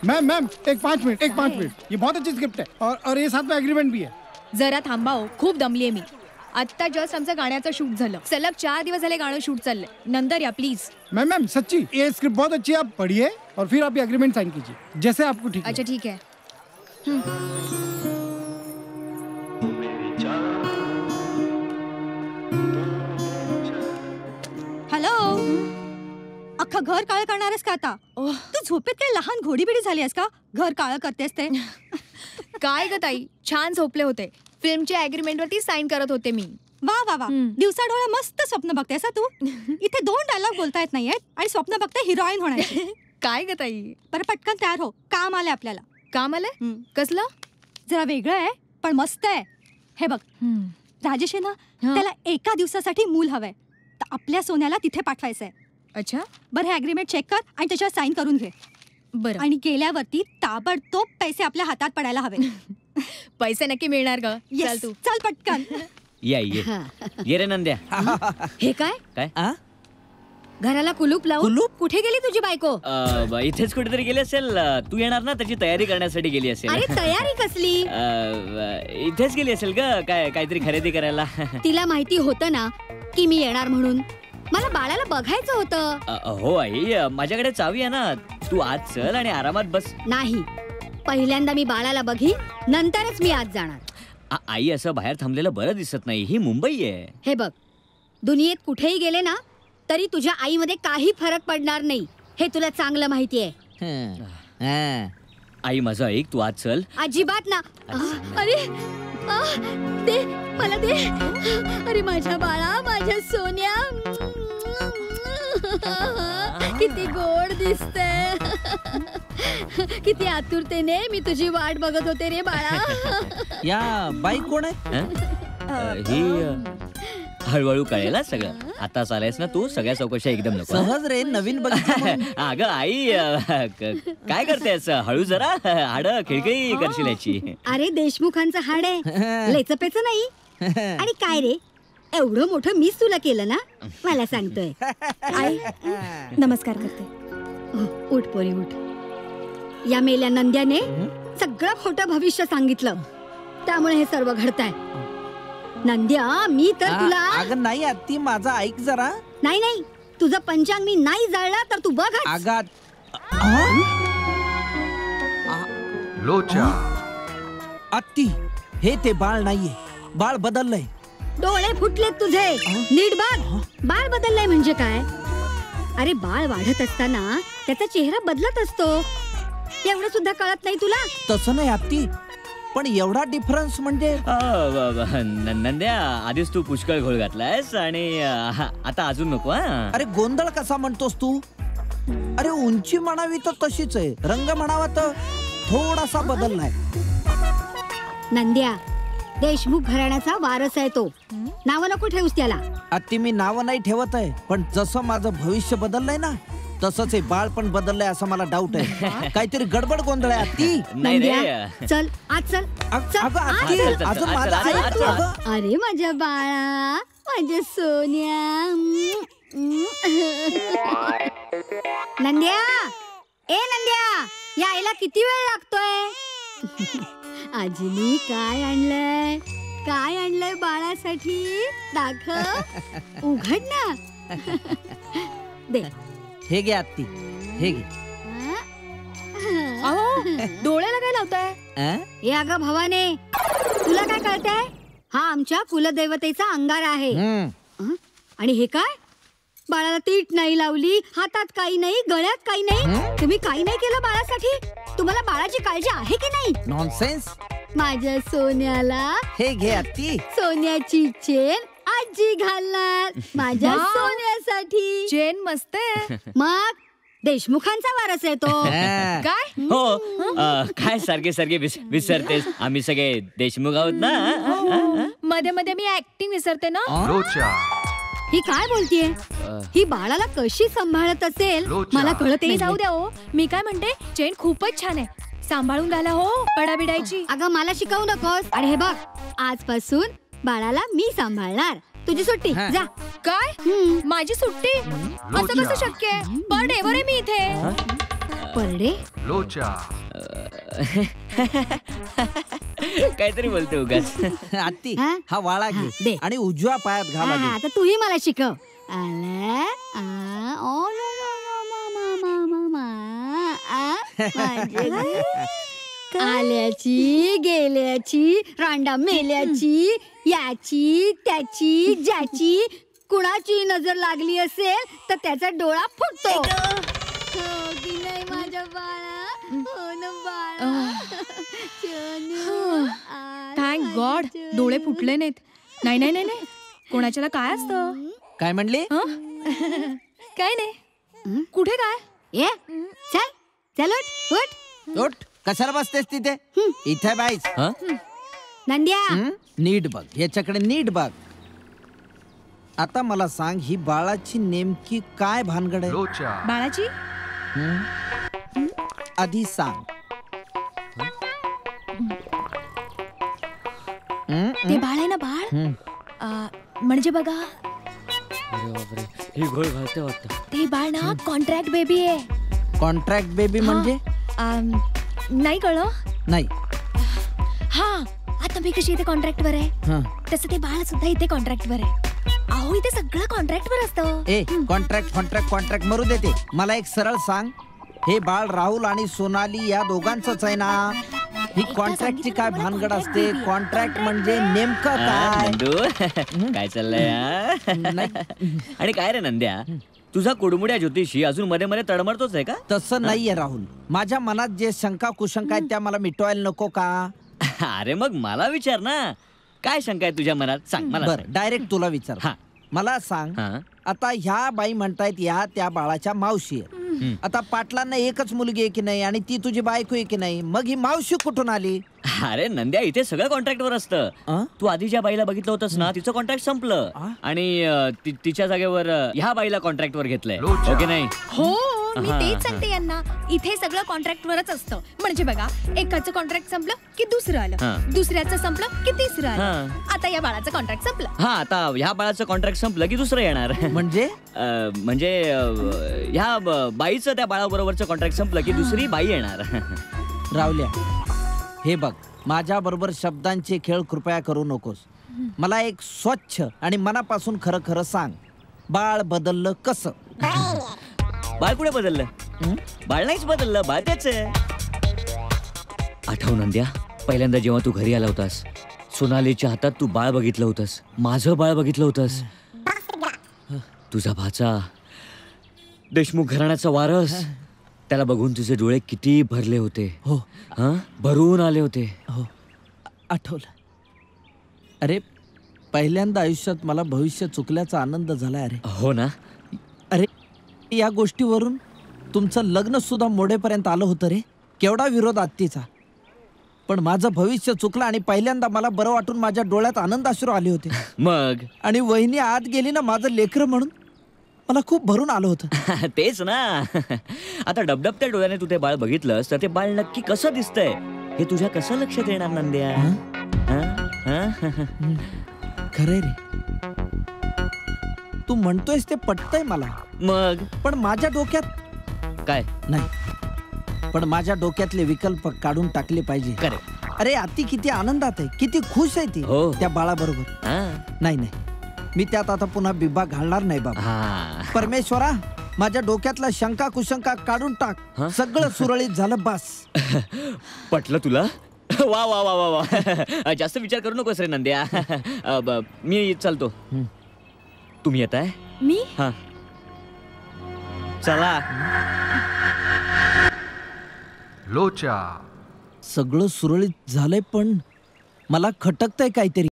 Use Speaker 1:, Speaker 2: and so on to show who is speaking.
Speaker 1: Ma'am ma'am एक 5 minute ये बहुत अच्छी स्क्रिप्ट है और ये साथ में एग्रीमेंट भी है.
Speaker 2: जरा थांबाओ, खूप दमलीये मी. आत्ता जस्ट आमचं गाण्याचं शूट झालं. सलग 4 दिवस झाले गाणं शूट चाललंय. नंतर या प्लीज.
Speaker 1: मैम सच्ची ये स्क्रिप्ट बहुत अच्छी है, आप पढ़िए और फिर आप एग्रीमेंट साइन कीजिए जैसे आपको ठीक.
Speaker 2: अच्छा ठीक है.
Speaker 3: हॅलो, अख्खं घर काळं करणारेस का आता? तू झोपेत काय लहान घोडीबिडी झाली आहेस का? घर काळं करतेस ते.
Speaker 2: काय ग ताई, छान झोपले होते. फिल्मच्या एग्रीमेंट वरती साइन करत होते मी.
Speaker 3: वा वा वा, दिवसा डोळा मस्त स्वप्न बघतेस तू. इथे 2 डायलॉग बोलता येत नाहीयेत आणि स्वप्न बघते हिरोईन होण्याची.
Speaker 2: काय ग ताई?
Speaker 3: बरं पटकन तयार हो, काम आलंय आपल्याला.
Speaker 2: काम आलंय? कसलं?
Speaker 3: जरा वेगळं आहे पण मस्त आहे. हे बघ, राजेश आहे ना, त्याला एका दिवसासाठी मूल हवंय, तर आपल्या सोन्याला तिथे पाठवायचंय.
Speaker 2: अच्छा,
Speaker 3: बरं हे एग्रीमेंट चेक कर आणि त्याच्यावर साइन करून घे.
Speaker 2: बरं.
Speaker 3: आणि गेल्यावरती ताबडतोब पैसे आपल्या हातात पडायला हवे.
Speaker 2: पैसे नक्की मिळणार ग. चल तू
Speaker 3: चल पटकन.
Speaker 4: ये रे नंद्या.
Speaker 2: हे काय
Speaker 4: काय?
Speaker 2: घराला कुलूप लावून कुठे गेली तुझी बायको?
Speaker 4: इथेच कुठेतरी गेली असेल. तू येणार ना, त्याची तयारी करण्यासाठी गेली असेल.
Speaker 2: अरे तयारी कसली?
Speaker 4: इथेच गेली असेल ग, काहीतरी खरेदी करायला.
Speaker 2: तिला माहिती होतं ना की मी येणार म्हणून. मला बाळाला बघायचं होतं.
Speaker 4: हो आई, माझ्याकडे चावी आहे ना. तू आज चल आणि आरामात बस.
Speaker 2: नाही, पहिल्यांदा मी बाळाला बघी, नंतरच मी आज जाणार.
Speaker 4: आई, असं बाहेर थांबलेलं बरं दिसत नाही. ही मुंबई आहे.
Speaker 2: हे बघ, दुनियेत कुठेही गेले ना तरी तुझ्या आईमध्ये काही फरक पडणार नाही, हे तुला चांगलं माहिती आहे.
Speaker 4: आई माझं ऐक, तू आज चल.
Speaker 2: अजिबात ना. अरे दे मला दे. अरे माझ्या बाळा, माझ्या सोन्या, किती गोड दिसते. किती आतुरतेने मी तुझी वाट बघत होते रे बाळा.
Speaker 5: या बाई कोण आहे?
Speaker 4: ही हळूहळू कळेल सगळं. आता चालायस ना तू, सगळ्या चौकशा एकदम नको.
Speaker 5: सहज रे, नवीन बघितलं.
Speaker 4: अगं आई, काय करतेस? हळू जरा, हाड खिळखिळी करशील याची.
Speaker 2: अरे देशमुखांचं हाड आहे, लेचपेच नाही. आणि काय रे, एवढं मोठं मीच तुला केलं ना, मला सांगतोय. आई नमस्कार करते. उठ पोरी उठ. या मेल्या नंद्याने सगळं खोटं भविष्य सांगितलं, त्यामुळे हे सर्व घडतंय. नंद्या, मी तर तुला.
Speaker 5: अगं नाही आत्ती, माझा ऐक जरा.
Speaker 2: नाही नाही, तुझं पंचांग मी नाही जाळला तर तू बघ.
Speaker 5: आगात
Speaker 6: लोचा.
Speaker 5: आत्ती, हे ते बाळ नाहीये, बाळ बदललंय.
Speaker 2: डोळे फुटलेत तुझे, नीट बघ. बाळ बदललाय म्हणजे काय? अरे बाळ वाढत असताना त्याचा चेहरा बदलत असतो, एवढं सुद्धा कळत नाही तुला?
Speaker 5: तसं नाही आत्ती, पण एवढा डिफरन्स म्हणजे.
Speaker 4: नंद्या, आधीच तू पुष्कळ घोळ घातलायस आणि आता अजून नको.
Speaker 5: अरे गोंधळ कसा म्हणतोस तू? अरे उंची म्हणावी तर तशीच आहे, रंग म्हणावा तर थोडासा बदललाय.
Speaker 2: नंद्या, देशमुख घराण्याचा वारस आहे तो. नाव नको ठेवूस त्याला.
Speaker 5: आत्ती, मी नाव नाही ठेवत आहे, पण जसं माझं भविष्य बदललंय ना, तसंच हे बाळ पण बदललंय असं मला डाऊट आहे. काहीतरी गडबड गोंधळ आहे आत्ती.
Speaker 4: नाही रे,
Speaker 2: चल आज चल. अरे माझ्या बाळा, माझ्या सोन्या. नंद्या, ए नंद्या, यायला किती वेळ लागतोय? आजीनी काय आणलंय? काय आणलंय बाळासाठी? दाखव, उघड ना. दे.
Speaker 5: हे घे आत्ती, हे घे.
Speaker 2: डोळ्याला काय लावताय? हे अगं भवाने, तुला काय कळतंय? हा आमच्या कुलदेवतेचा अंगार आहे. आणि हे काय? बाळाला तीट नाही लावली, हातात काही नाही, गळ्यात काही नाही. तुम्ही काही नाही केलं बाळासाठी? तुम्हाला बाळाची काळजी आहे की नाही?
Speaker 5: नॉनसेन्स.
Speaker 2: माझ्या सोन्याला
Speaker 5: हे घे आत्ती.
Speaker 2: सोन्याची चेन आजी घालणार माझ्या सोन्यासाठी. चेन मस्त आहे. मग देशमुखांचा वारस आहे तो.
Speaker 4: काय? हो, काय सारखे सारखे विसरतेस? आम्ही सगळे देशमुख आहोत ना.
Speaker 2: मध्ये मध्ये मी ऍक्टिंग विसरते ना.
Speaker 6: लोचा.
Speaker 2: ही काय बोलतीये? ही बाळाला कशी सांभाळत असेल मला कळत नाही.
Speaker 7: जाऊ द्या हो, मी काय म्हणते, चेन खूपच छान आहे, सांभाळून घाला हो, पडाबिडायची.
Speaker 2: अगं मला शिकवू नकोस. आणि हे बघ, आजपासून बाळाला मी सांभाळणार. तुझी सुट्टी जा.
Speaker 7: काय? माझी सुट्टी? असं कसं शक्य आहे? पर डेवर आहे मी इथे.
Speaker 2: परडे
Speaker 6: लोचा,
Speaker 4: काहीतरी बोलते उगाच.
Speaker 5: आत्ती
Speaker 2: हा?
Speaker 5: हा वाळा
Speaker 2: हा,
Speaker 5: घे
Speaker 2: दे.
Speaker 5: आणि उजव्या पायात घाल
Speaker 2: हा,
Speaker 5: आधी.
Speaker 2: आता तूही मला शिकव. आला, आ, ओ, लो, लो, लो, मा, मा, मा, मा, मा, आ, माझे ग. आल्याची गेल्याची रांडा मेल्याची याची त्याची ज्याची कुणाची नजर लागली असेल तर त्याचा डोळा फुटतो. हो की नाही माझ्या बाळा? हो ना बाळा? चनू, आ,
Speaker 7: थँक गॉड
Speaker 2: माझं
Speaker 7: डोळे
Speaker 2: चनू.
Speaker 7: फुटले नाहीत. नाही नाही नाही नाही कोणाच्याला काय असतं?
Speaker 5: काय म्हणली?
Speaker 7: काय नाही. कुठे काय?
Speaker 2: ये चल चल उठ उठ.
Speaker 5: उठ, कशाला बसतेस तिथे? इथे बाईस.
Speaker 4: हा?
Speaker 2: नंद्या
Speaker 5: नीट बघ, याच्याकडे नीट बघ. आता मला सांग, ही बाळाची नेमकी काय भानगड आहे?
Speaker 6: लोचा,
Speaker 7: बाळाची
Speaker 5: आधी सांग.
Speaker 7: ते बाळ आहे ना बाळ म्हणजे बघा
Speaker 4: अरे बापरे, ही घोळ घालते वाटतं.
Speaker 7: ते बाळ ना कॉन्ट्रॅक्ट बेबी आहे.
Speaker 5: कॉन्ट्रॅक्ट बेबी म्हणजे?
Speaker 7: नाही कळलं.
Speaker 5: नाही.
Speaker 7: हा आता मी कशी इथे कॉन्ट्रॅक्ट वर आहे
Speaker 5: हं.
Speaker 7: तसं ते बाळ सुद्धा इथे कॉन्ट्रॅक्ट वर आहे. अहो इथे सगळं कॉन्ट्रॅक्ट वर असतं.
Speaker 5: ए कॉन्ट्रॅक्ट कॉन्ट्रॅक्ट कॉन्ट्रॅक्ट मरू देते. मला एक सरळ सांग, हे बाळ राहुल आणि सोनाली या दोघांचंच आहे ना? ही कॉन्ट्रॅक्टची काय भानगड असते? कॉन्ट्रॅक्ट म्हणजे नेमकं काय?
Speaker 4: नंदू काय चाललंय हा?
Speaker 5: नाही.
Speaker 4: आणि काय रे नंद्या, तुझा कुडमुड्या ज्योतिषी अजून मध्ये मध्ये तडमडतोच आहे का?
Speaker 5: तसं नाहीये राहुल. माझ्या मनात जे शंका कुशंका आहेत त्या मला मिटवायला नको का?
Speaker 4: अरे मग मला विचार ना, काय शंका आहे तुझ्या मनात? सांग मला.
Speaker 5: बर, डायरेक्ट तुला विचार.
Speaker 4: हा.
Speaker 5: मला सांग,
Speaker 4: हा.
Speaker 5: आता ह्या बाई म्हणतायत या त्या बाळाच्या मावशी आहेत. आता पाटलांना एकच मुलगी आहे की नाही, आणि ती तुझी बायको आहे की नाही, मग ही मावशी कुठून आली?
Speaker 4: अरे नंद्या, इथे सगळं कॉन्ट्रॅक्ट वर असतं.
Speaker 5: अं?
Speaker 4: तू आधी ज्या बाईला बघितलं होतंस ना, तिचं कॉन्ट्रॅक्ट संपलं आणि तिच्या जागेवर ह्या बाईला कॉन्ट्रॅक्ट वर घेतलंय.
Speaker 6: लोचा.
Speaker 4: ओके नाही?
Speaker 7: हो मी
Speaker 4: हा,
Speaker 7: तेच
Speaker 4: हा.
Speaker 7: सांगते यांना. इथे सगळं कॉन्ट्रॅक्ट वरच असतं. म्हणजे बघा, एकाचं कॉन्ट्रॅक्ट संपलं की दुसरं
Speaker 4: हा.
Speaker 7: आलं, दुसऱ्याचं संपलं की तिसरं आलं.
Speaker 4: हा.
Speaker 7: आता या बाळाचं कॉन्ट्रॅक्ट संपलं.
Speaker 4: हा, आता ह्या बाळाचं कॉन्ट्रॅक्ट संपलं की दुसरं येणार.
Speaker 5: म्हणजे
Speaker 4: म्हणजे ह्या बाईचं त्या बाळाबरोबरचं कॉन्ट्रॅक्ट संपलं की दुसरी बाई येणार.
Speaker 5: रावल्या, हे बघ, माझ्या बरोबर शब्दांचे खेळ कृपया करू नकोस. मला एक स्वच्छ आणि मनापासून खरं खरं सांग, बाळ बदललं कसं?
Speaker 4: बाळ कुठे बदललं? बाळ नाहीच बदललं, बाळ तेच आहे. आठव नंद्या, पहिल्यांदा जेव्हा तू घरी आला होतास, सोनालीच्या हातात तू बाळ बघितलं होतंस, माझं बाळ बघितलं होतंस. तुझा भाचा देशमुख घराण्याचा वारस, त्याला बघून तुझे डोळे किती भरले होते.
Speaker 5: हो
Speaker 4: भरून आले होते.
Speaker 5: हो, आठवलं. अरे, पहिल्यांदा आयुष्यात मला भविष्य चुकल्याचा आनंद झालाय. अरे
Speaker 4: हो ना?
Speaker 5: अरे, या गोष्टीवरून तुमचं लग्न सुद्धा मोडेपर्यंत आलं होतं रे. केवढा विरोध आत्तीचा, पण माझं भविष्य चुकलं आणि पहिल्यांदा मला बरं वाटून माझ्या डोळ्यात आनंदाश्रू आले होते.
Speaker 4: मग
Speaker 5: आणि वहिनी आत गेली ना, माझं लेकरं म्हणून मला खूप भरून आलं होतं.
Speaker 4: तेच ना. आता डबडबत्या डोळ्याने तू ते बाळ बघितलंस तर ते बाळ नक्की कसं दिसतंय हे तुझ्या कसं लक्षात येणार नंद्या?
Speaker 5: खरंय रे, तू म्हणतोयस ते पटतंय मला.
Speaker 4: मग
Speaker 5: पण माझ्या डोक्यात
Speaker 4: काय?
Speaker 5: नाही, पण माझ्या डोक्यातले विकल्प काढून टाकले पाहिजे.
Speaker 4: करे.
Speaker 5: अरे, आत्ती किती आनंदात आहे, किती खुश आहे ती
Speaker 4: हो.
Speaker 5: त्या बाळाबरोबर. नाही नाही, मी त्यात आता पुन्हा बिब्बा घालणार नाही बाबा. परमेश्वरा, माझ्या डोक्यातला शंका कुशंका काढून टाक. सगळं सुरळीत झालं बस.
Speaker 4: पटलं तुला? वा वा वा वा वा. जास्त विचार करू नकोस रे नंद्या. मी चालतो. तुम्ही येत आहे?
Speaker 7: मी
Speaker 4: हा, चला.
Speaker 6: लोचा,
Speaker 5: सगळं सुरळीत झालंय, पण मला खटकतंय काहीतरी.